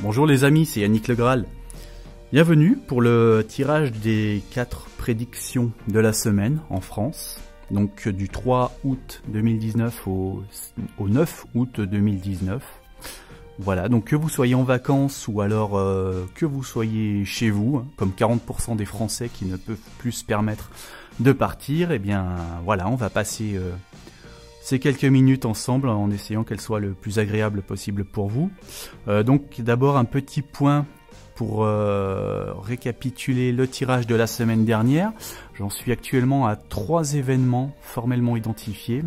Bonjour les amis, c'est Yannick Le Graal. Bienvenue pour le tirage des 4 prédictions de la semaine en France. Donc du 3 août 2019 au 9 août 2019. Voilà, donc que vous soyez en vacances ou alors que vous soyez chez vous, hein, comme 40% des Français qui ne peuvent plus se permettre de partir, et bien voilà, on va passer ces quelques minutes ensemble en essayant qu'elles soient le plus agréables possible pour vous. Donc d'abord un petit point pour récapituler le tirage de la semaine dernière. J'en suis actuellement à 3 événements formellement identifiés,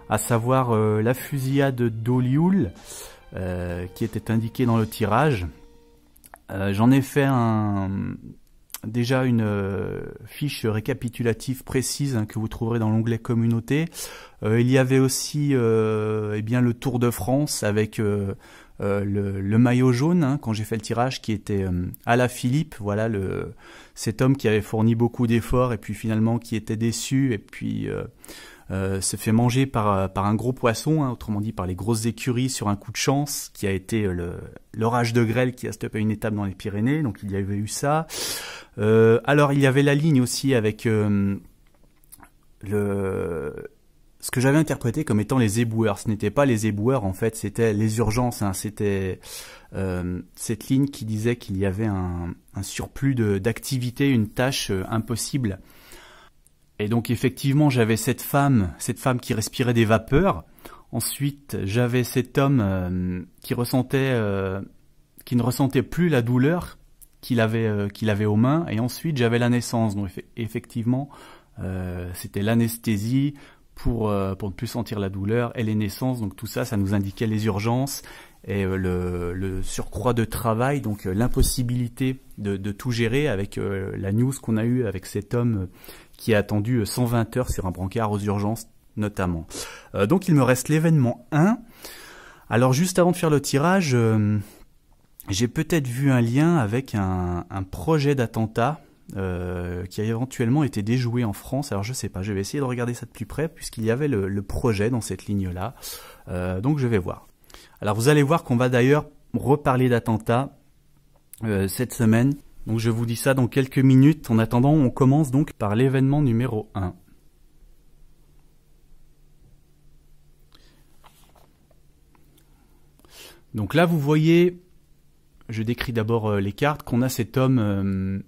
à savoir la fusillade d'Olioul, qui était indiquée dans le tirage. J'en ai fait déjà une fiche récapitulative précise que vous trouverez dans l'onglet communauté. Il y avait aussi le Tour de France avec le maillot jaune quand j'ai fait le tirage, qui était Alaphilippe, voilà cet homme qui avait fourni beaucoup d'efforts et puis finalement qui était déçu et puis se fait manger par un gros poisson, autrement dit par les grosses écuries sur un coup de chance, qui a été l'orage de grêle qui a stoppé une étape dans les Pyrénées. Donc il y avait eu ça. Alors il y avait la ligne aussi avec ce que j'avais interprété comme étant les éboueurs. Ce n'était pas les éboueurs, en fait, c'était les urgences. C'était cette ligne qui disait qu'il y avait un surplus d'activité, une tâche impossible. Et donc effectivement, j'avais cette femme qui respirait des vapeurs. Ensuite, j'avais cet homme qui ne ressentait plus la douleur qu'il avait aux mains. Et ensuite, j'avais la naissance. Donc effectivement, c'était l'anesthésie pour ne plus sentir la douleur et les naissances. Donc tout ça, ça nous indiquait les urgences et le surcroît de travail, donc l'impossibilité de tout gérer avec la news qu'on a eue avec cet homme qui a attendu 120 heures sur un brancard aux urgences notamment. Donc il me reste l'événement 1. Alors juste avant de faire le tirage, j'ai peut-être vu un lien avec un projet d'attentat qui a éventuellement été déjoué en France. Alors je sais pas, je vais essayer de regarder ça de plus près puisqu'il y avait le projet dans cette ligne-là. Donc je vais voir. Alors vous allez voir qu'on va d'ailleurs reparler d'attentats cette semaine. Donc je vous dis ça dans quelques minutes. En attendant, on commence donc par l'événement numéro 1. Donc là, vous voyez, je décris d'abord les cartes, qu'on a cet homme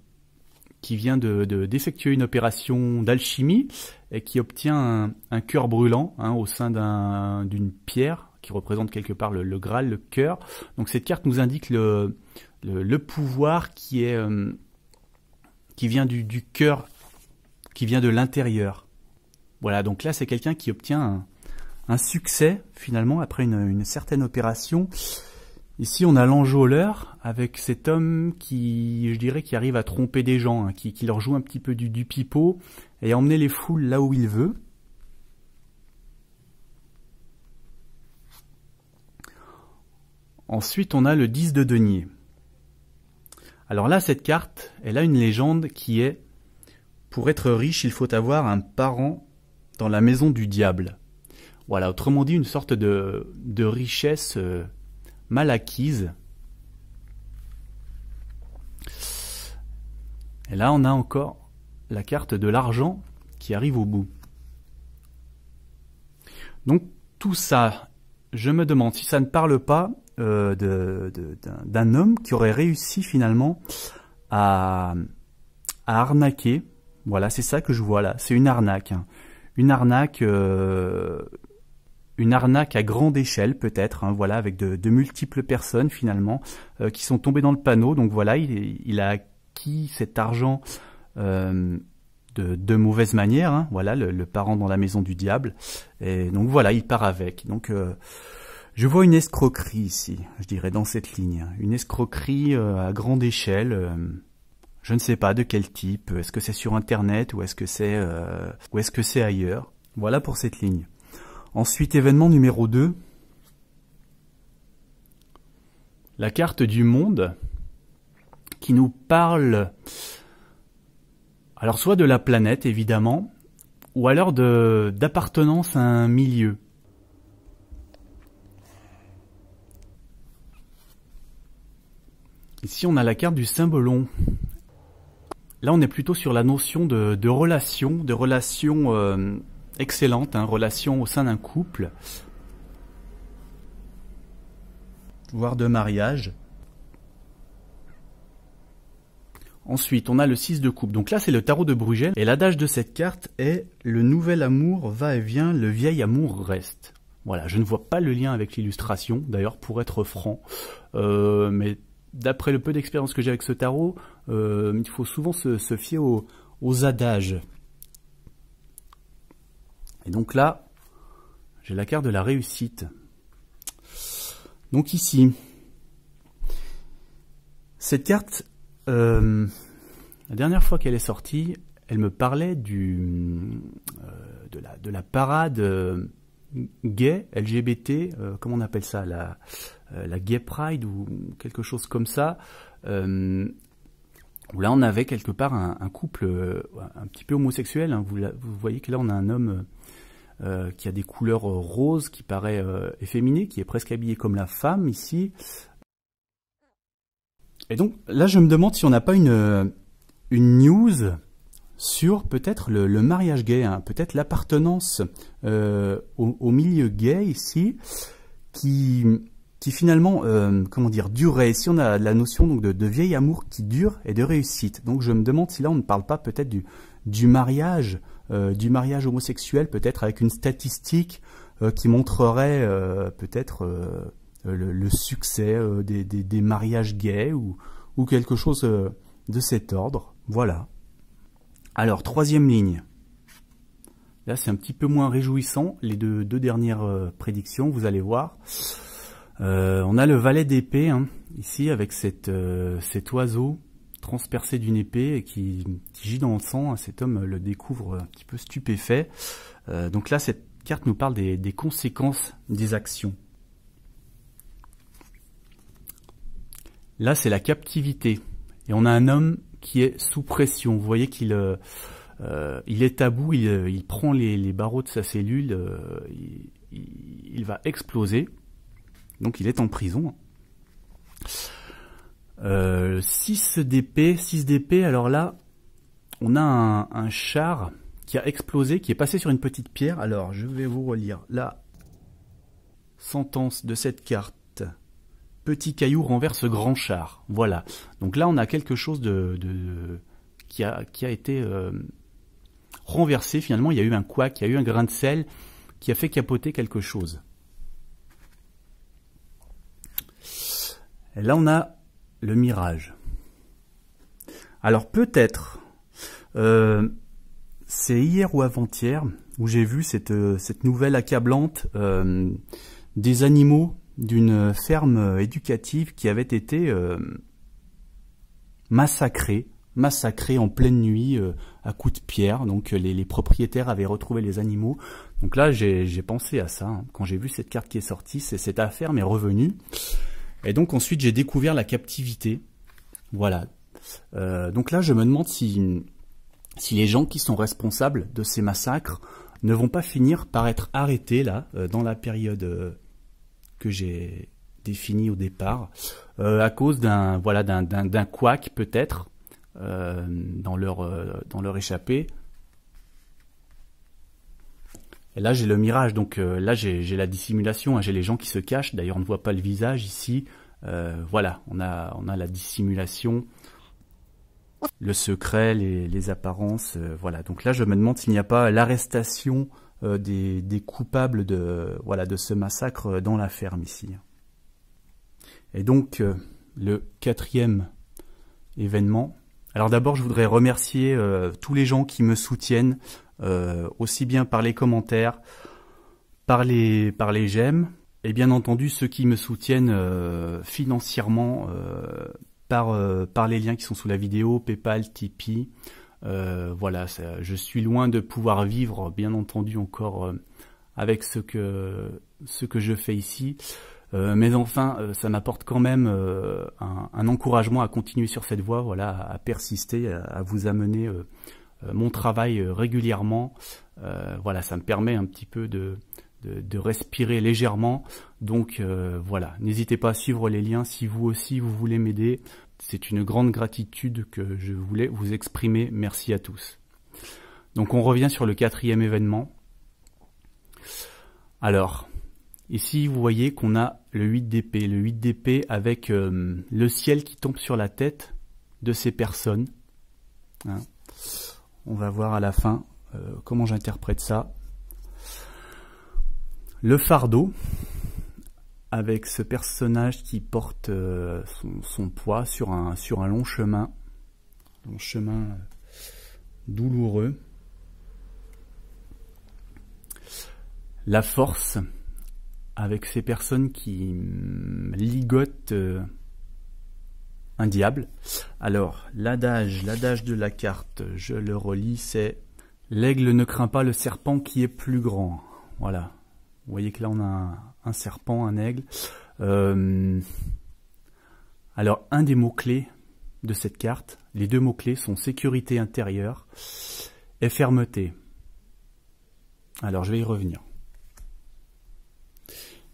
qui vient d'effectuer une opération d'alchimie et qui obtient un cœur brûlant au sein d'une pierre qui représente quelque part le Graal, le cœur. Donc cette carte nous indique le pouvoir qui vient du cœur, qui vient de l'intérieur. Voilà, donc là c'est quelqu'un qui obtient un succès finalement après une certaine opération. Ici on a l'enjôleur avec cet homme qui, je dirais, qui arrive à tromper des gens, qui leur joue un petit peu du pipeau et à emmener les foules là où il veut. Ensuite on a le 10 de denier. Alors là, cette carte, elle a une légende qui est « Pour être riche, il faut avoir un parent dans la maison du diable ». Voilà, autrement dit, une sorte de richesse mal acquise. Et là, on a encore la carte de l'argent qui arrive au bout. Donc, tout ça, je me demande si ça ne parle pas d'un homme qui aurait réussi finalement à arnaquer. Voilà, c'est ça que je vois là, c'est une arnaque. Une arnaque à grande échelle peut-être, voilà, avec de multiples personnes finalement qui sont tombées dans le panneau. Donc voilà, il a acquis cet argent de mauvaise manière, voilà, le parent dans la maison du diable. Et donc voilà, il part avec. Donc je vois une escroquerie ici, je dirais, dans cette ligne. Une escroquerie à grande échelle. Je ne sais pas de quel type. Est-ce que c'est sur Internet ou est-ce que c'est ailleurs? Voilà pour cette ligne. Ensuite, événement numéro 2. La carte du monde qui nous parle, alors soit de la planète évidemment, ou alors d'appartenance à un milieu. Ici, on a la carte du cymbalon. Là, on est plutôt sur la notion de relation, excellente, hein, relation au sein d'un couple, voire de mariage. Ensuite, on a le 6 de coupe. Donc là, c'est le tarot de Bruegel. Et l'adage de cette carte est « Le nouvel amour va et vient, le vieil amour reste ». Voilà, je ne vois pas le lien avec l'illustration, d'ailleurs, pour être franc. Mais d'après le peu d'expérience que j'ai avec ce tarot, il faut souvent se fier aux adages. Et donc là, j'ai la carte de la réussite. Donc ici, cette carte... la dernière fois qu'elle est sortie, elle me parlait de la parade gay, LGBT, comment on appelle ça, la Gay Pride ou quelque chose comme ça, où là on avait quelque part un couple un petit peu homosexuel, hein. Vous voyez que là on a un homme qui a des couleurs roses, qui paraît efféminé, qui est presque habillé comme la femme ici. Et donc là je me demande si on n'a pas une news sur peut-être le mariage gay, hein, peut-être l'appartenance au milieu gay ici, qui finalement, comment dire, durerait. Ici on a la notion donc de vieil amour qui dure et de réussite. Donc je me demande si là on ne parle pas peut-être du mariage homosexuel, peut-être avec une statistique qui montrerait peut-être le succès des mariages gays ou quelque chose de cet ordre. Voilà. Alors, troisième ligne. Là, c'est un petit peu moins réjouissant, les deux dernières prédictions, vous allez voir. On a le valet d'épée, hein, ici, avec cet oiseau transpercé d'une épée et qui gît dans le sang. Hein, cet homme le découvre un petit peu stupéfait. Donc là, cette carte nous parle des conséquences des actions. Là, c'est la captivité. Et on a un homme qui est sous pression. Vous voyez qu'il est à bout, il prend les barreaux de sa cellule, il va exploser. Donc il est en prison. 6 d'épée, alors là, on a un char qui a explosé, qui est passé sur une petite pierre. Alors, je vais vous relire la sentence de cette carte. Petit caillou renverse grand char. Voilà. Donc là, on a quelque chose qui a été renversé. Finalement, il y a eu un couac, il y a eu un grain de sel qui a fait capoter quelque chose. Et là, on a le mirage. Alors peut-être, c'est hier ou avant-hier où j'ai vu cette nouvelle accablante des animaux d'une ferme éducative qui avait été massacrée en pleine nuit à coups de pierre. Donc les propriétaires avaient retrouvé les animaux. Donc là j'ai pensé à ça, hein. Quand j'ai vu cette carte qui est sortie, cette affaire m'est revenue. Et donc ensuite j'ai découvert la captivité. Voilà. Donc là je me demande si les gens qui sont responsables de ces massacres ne vont pas finir par être arrêtés là, dans la période que j'ai défini au départ, à cause d'un couac peut-être dans leur échappée. Et là j'ai le mirage, donc là j'ai la dissimulation, hein, j'ai les gens qui se cachent, d'ailleurs on ne voit pas le visage ici. Voilà, on a la dissimulation, le secret, les apparences, voilà. Donc là je me demande s'il n'y a pas l'arrestation des coupables de ce massacre dans la ferme ici. Et donc le quatrième événement. Alors d'abord je voudrais remercier tous les gens qui me soutiennent, aussi bien par les commentaires, par les j'aime, et bien entendu ceux qui me soutiennent financièrement par les liens qui sont sous la vidéo, PayPal, Tipeee. Voilà, je suis loin de pouvoir vivre, bien entendu, encore avec ce que je fais ici. Mais enfin, ça m'apporte quand même un encouragement à continuer sur cette voie, voilà, à persister, à vous amener mon travail régulièrement. Voilà, ça me permet un petit peu de respirer légèrement. Donc voilà, n'hésitez pas à suivre les liens si vous aussi vous voulez m'aider c'est une grande gratitude que je voulais vous exprimer. Merci à tous. Donc on revient sur le 4e événement. Alors, ici vous voyez qu'on a le 8 d'épée. Le 8 d'épée avec le ciel qui tombe sur la tête de ces personnes. Hein. On va voir à la fin comment j'interprète ça. Le fardeau, avec ce personnage qui porte son poids sur un long chemin douloureux. La force, avec ces personnes qui ligotent un diable. Alors, l'adage de la carte, je le relis, c'est « L'aigle ne craint pas le serpent qui est plus grand ». Voilà. Vous voyez que là, on a un serpent, un aigle. Alors, un des mots-clés de cette carte, les deux mots-clés sont sécurité intérieure et fermeté. Alors, je vais y revenir.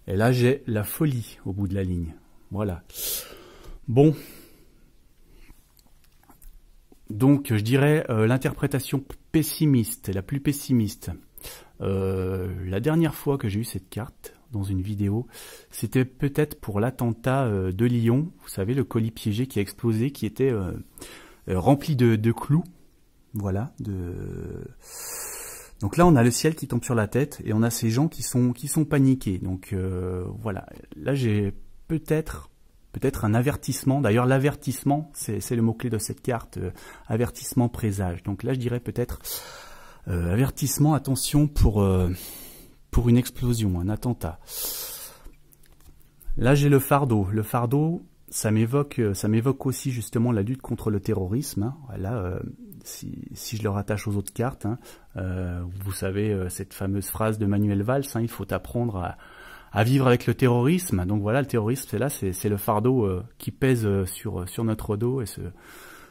Et là, j'ai la folie au bout de la ligne. Voilà. Bon. Donc, je dirais l'interprétation pessimiste, la plus pessimiste. La dernière fois que j'ai eu cette carte dans une vidéo, c'était peut-être pour l'attentat de Lyon. Vous savez, le colis piégé qui a explosé, qui était rempli de clous. Voilà. Donc là, on a le ciel qui tombe sur la tête et on a ces gens qui sont paniqués. Donc voilà. Là, j'ai peut-être un avertissement. D'ailleurs, l'avertissement, c'est le mot-clé de cette carte. Avertissement, présage. Donc là, je dirais peut-être avertissement, attention pour une explosion, un attentat. Là, j'ai le fardeau. Le fardeau, ça m'évoque aussi justement la lutte contre le terrorisme. Hein. Là, si je le rattache aux autres cartes, hein, vous savez cette fameuse phrase de Manuel Valls, hein, il faut apprendre à vivre avec le terrorisme. Donc voilà, le terrorisme, c'est le fardeau qui pèse sur notre dos et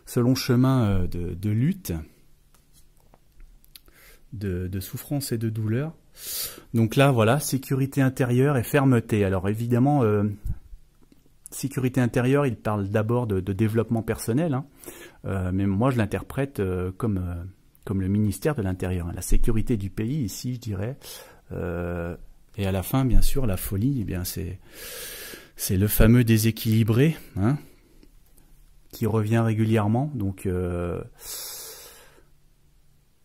ce long chemin de lutte, de souffrance et de douleur. Donc là, voilà, sécurité intérieure et fermeté. Alors évidemment, sécurité intérieure, il parle d'abord de développement personnel, hein, mais moi je l'interprète comme le ministère de l'Intérieur, hein, la sécurité du pays ici, je dirais. Et à la fin, bien sûr, la folie, eh bien c'est le fameux déséquilibré, hein, qui revient régulièrement. Donc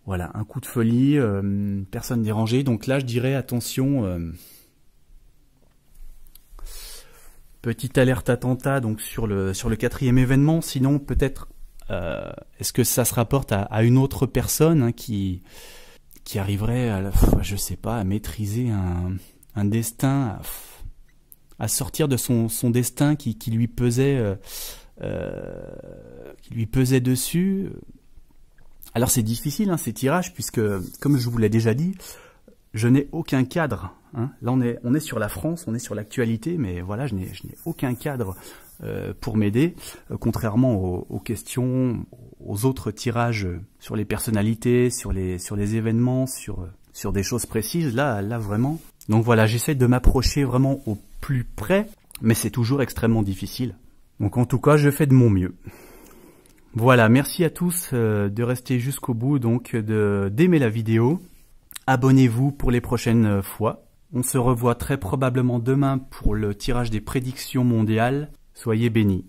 voilà, un coup de folie, personne dérangée. Donc là, je dirais attention. Petite alerte attentat donc sur le 4e événement. Sinon, peut-être, est-ce que ça se rapporte à une autre personne, hein, qui arriverait, je sais pas, à maîtriser un destin, à sortir de son destin qui lui pesait dessus. Alors c'est difficile, hein, ces tirages, puisque, comme je vous l'ai déjà dit, je n'ai aucun cadre. Hein. Là, on est sur la France, on est sur l'actualité, mais voilà, je n'ai aucun cadre pour m'aider, contrairement aux questions, aux autres tirages sur les personnalités, sur les événements, sur des choses précises. Là vraiment. Donc voilà, j'essaie de m'approcher vraiment au plus près, mais c'est toujours extrêmement difficile. Donc en tout cas, je fais de mon mieux. Voilà, merci à tous de rester jusqu'au bout, donc d'aimer la vidéo. Abonnez-vous pour les prochaines fois. On se revoit très probablement demain pour le tirage des prédictions mondiales. Soyez bénis.